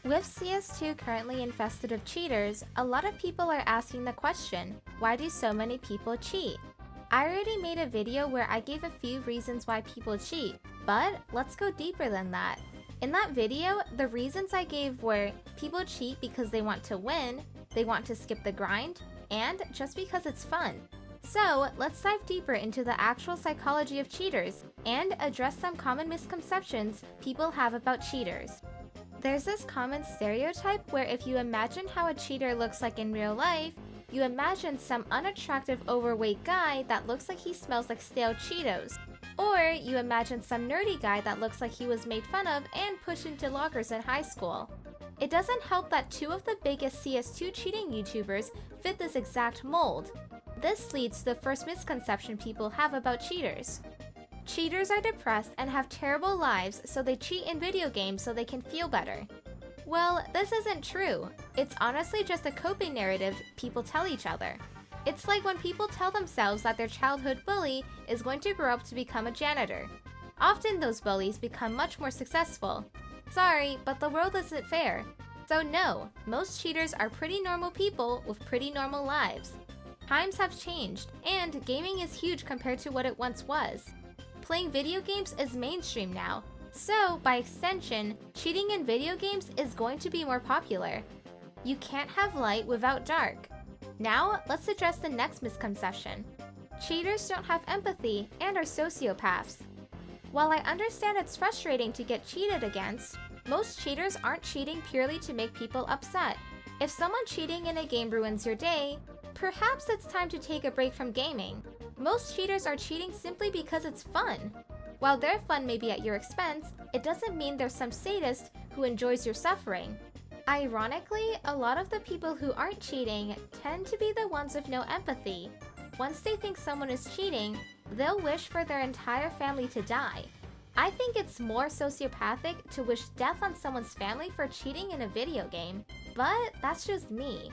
With CS2 currently infested of cheaters, a lot of people are asking the question, why do so many people cheat? I already made a video where I gave a few reasons why people cheat, but let's go deeper than that. In that video, the reasons I gave were people cheat because they want to win, they want to skip the grind, and just because it's fun. So let's dive deeper into the actual psychology of cheaters and address some common misconceptions people have about cheaters. There's this common stereotype where if you imagine how a cheater looks like in real life, you imagine some unattractive overweight guy that looks like he smells like stale Cheetos. Or you imagine some nerdy guy that looks like he was made fun of and pushed into lockers in high school. It doesn't help that two of the biggest CS2 cheating YouTubers fit this exact mold. This leads to the first misconception people have about cheaters. Cheaters are depressed and have terrible lives, so they cheat in video games so they can feel better. Well, this isn't true. It's honestly just a coping narrative people tell each other. It's like when people tell themselves that their childhood bully is going to grow up to become a janitor. Often those bullies become much more successful. Sorry, but the world isn't fair. So no, most cheaters are pretty normal people with pretty normal lives. Times have changed, and gaming is huge compared to what it once was. Playing video games is mainstream now, so by extension, cheating in video games is going to be more popular. You can't have light without dark. Now, let's address the next misconception. Cheaters don't have empathy and are sociopaths. While I understand it's frustrating to get cheated against, most cheaters aren't cheating purely to make people upset. If someone cheating in a game ruins your day, perhaps it's time to take a break from gaming. Most cheaters are cheating simply because it's fun. While their fun may be at your expense, it doesn't mean there's some sadist who enjoys your suffering. Ironically, a lot of the people who aren't cheating tend to be the ones with no empathy. Once they think someone is cheating, they'll wish for their entire family to die. I think it's more sociopathic to wish death on someone's family for cheating in a video game, but that's just me.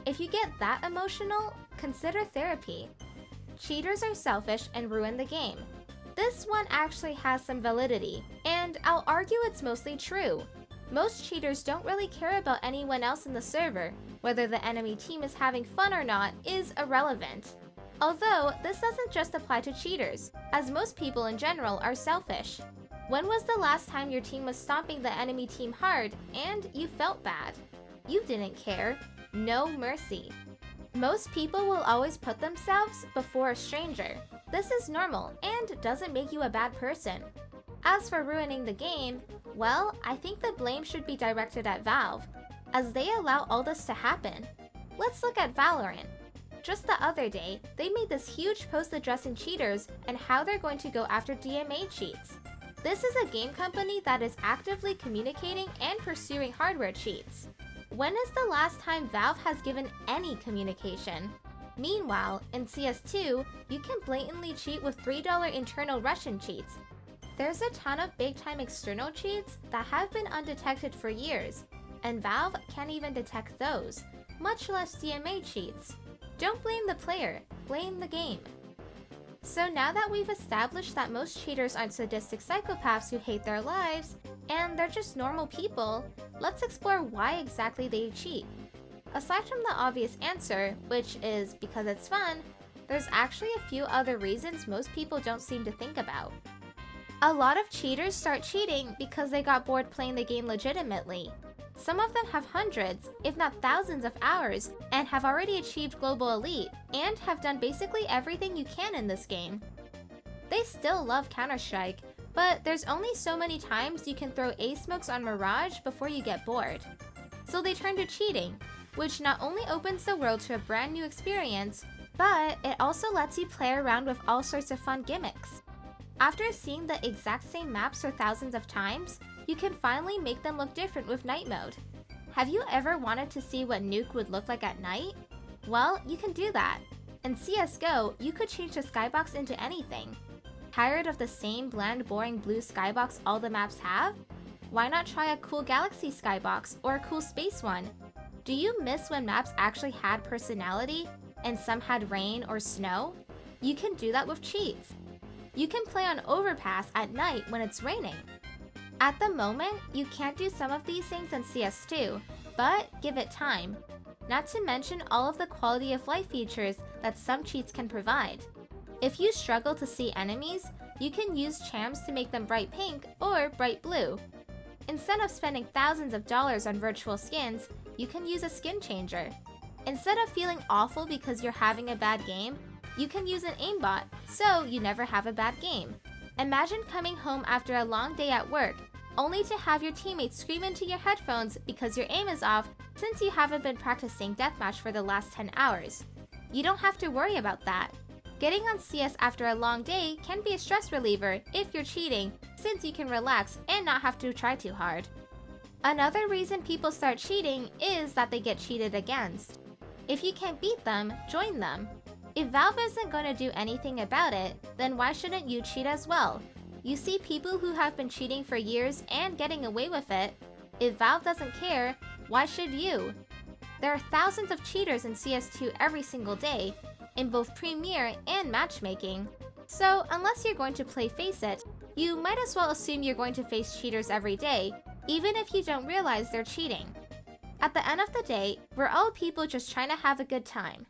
If you get that emotional, consider therapy. Cheaters are selfish and ruin the game. This one actually has some validity, and I'll argue it's mostly true. Most cheaters don't really care about anyone else in the server. Whether the enemy team is having fun or not is irrelevant. Although, this doesn't just apply to cheaters, as most people in general are selfish. When was the last time your team was stomping the enemy team hard and you felt bad? You didn't care. No mercy. Most people will always put themselves before a stranger. This is normal and doesn't make you a bad person. As for ruining the game, well, I think the blame should be directed at Valve, as they allow all this to happen. Let's look at Valorant. Just the other day, they made this huge post addressing cheaters and how they're going to go after DMA cheats. This is a game company that is actively communicating and pursuing hardware cheats. When is the last time Valve has given any communication? Meanwhile, in CS2, you can blatantly cheat with $3 internal Russian cheats. There's a ton of big-time external cheats that have been undetected for years, and Valve can't even detect those, much less DMA cheats. Don't blame the player, blame the game. So now that we've established that most cheaters aren't sadistic psychopaths who hate their lives, and they're just normal people, let's explore why exactly they cheat. Aside from the obvious answer, which is because it's fun, there's actually a few other reasons most people don't seem to think about. A lot of cheaters start cheating because they got bored playing the game legitimately. Some of them have hundreds, if not thousands of hours, and have already achieved global elite, and have done basically everything you can in this game. They still love Counter-Strike, but there's only so many times you can throw A-smokes on Mirage before you get bored. So they turn to cheating, which not only opens the world to a brand new experience, but it also lets you play around with all sorts of fun gimmicks. After seeing the exact same maps for thousands of times, you can finally make them look different with night mode. Have you ever wanted to see what Nuke would look like at night? Well, you can do that. In CSGO, you could change the skybox into anything. Tired of the same bland, boring blue skybox all the maps have? Why not try a cool galaxy skybox or a cool space one? Do you miss when maps actually had personality and some had rain or snow? You can do that with cheats. You can play on Overpass at night when it's raining. At the moment, you can't do some of these things in CS2, but give it time. Not to mention all of the quality of life features that some cheats can provide. If you struggle to see enemies, you can use charms to make them bright pink or bright blue. Instead of spending thousands of dollars on virtual skins, you can use a skin changer. Instead of feeling awful because you're having a bad game, you can use an aimbot, so you never have a bad game. Imagine coming home after a long day at work, only to have your teammates scream into your headphones because your aim is off since you haven't been practicing deathmatch for the last 10 hours. You don't have to worry about that. Getting on CS after a long day can be a stress reliever if you're cheating, since you can relax and not have to try too hard. Another reason people start cheating is that they get cheated against. If you can't beat them, join them. If Valve isn't going to do anything about it, then why shouldn't you cheat as well? You see people who have been cheating for years and getting away with it. If Valve doesn't care, why should you? There are thousands of cheaters in CS2 every single day, in both Premier and matchmaking. So unless you're going to play Face It, you might as well assume you're going to face cheaters every day, even if you don't realize they're cheating. At the end of the day, we're all people just trying to have a good time.